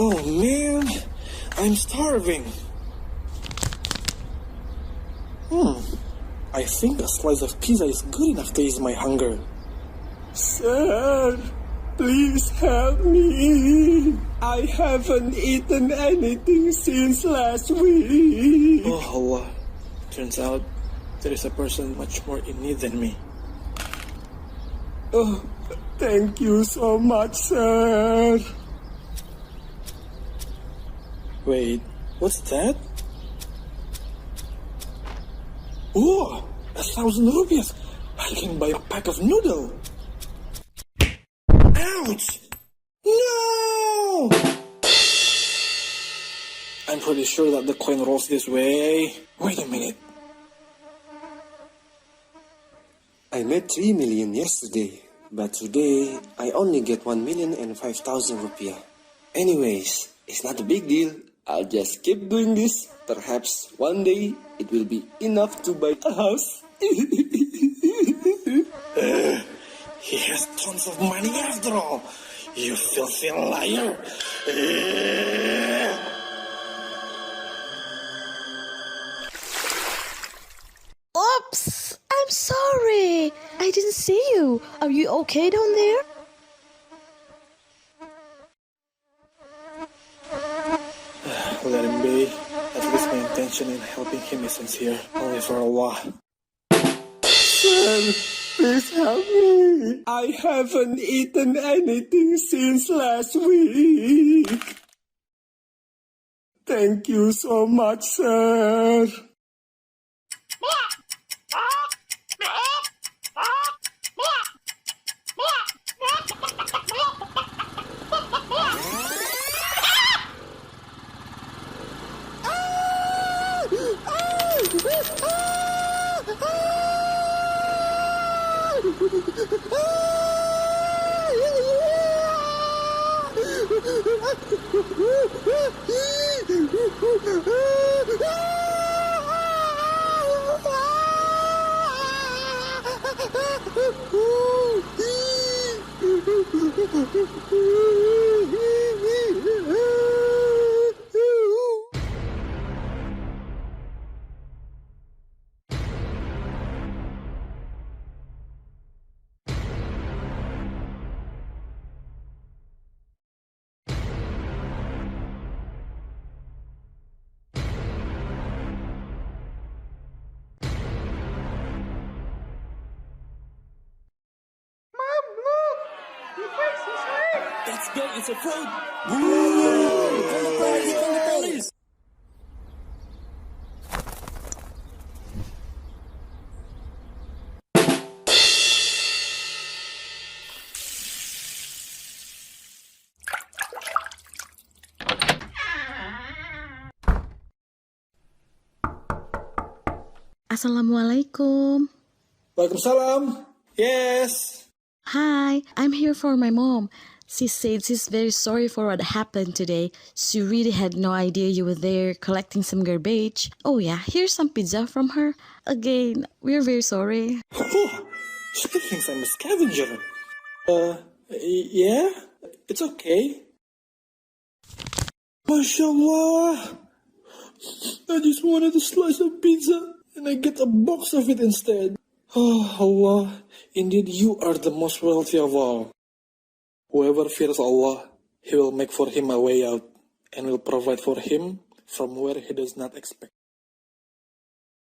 Oh man, I'm starving. I think a slice of pizza is good enough to ease my hunger. Sir, please help me. I haven't eaten anything since last week. Oh Allah, turns out there is a person much more in need than me. Oh, thank you so much, sir. Wait, what's that? Oh, 1,000 rupees! I can buy a pack of noodle! Ouch! No! I'm pretty sure that the coin rolls this way. Wait a minute. I made 3 million yesterday, but today I only get 1,005,000 rupiah. Anyways, it's not a big deal. I'll just keep doing this. Perhaps one day it will be enough to buy a house. He has tons of money after all. You filthy liar. Oops! I'm sorry. I didn't see you. Are you okay down there? Let him be. At least my intention in helping him is sincere. Only for Allah. Sir, please help me. I haven't eaten anything since last week. Thank you so much, sir. That's good, it's a fraud! Call the police! Assalamualaikum. Waalaikumsalam. Yes. Hi, I'm here for my mom. She said she's very sorry for what happened today. She really had no idea you were there collecting some garbage. Oh yeah, here's some pizza from her. Again, we're very sorry. Oh, she thinks I'm a scavenger. Yeah? It's okay. MashaAllah! I just wanted a slice of pizza, and I get a box of it instead. Oh, Allah, indeed you are the most wealthy of all. Whoever fears Allah, He will make for him a way out, and will provide for him from where he does not expect.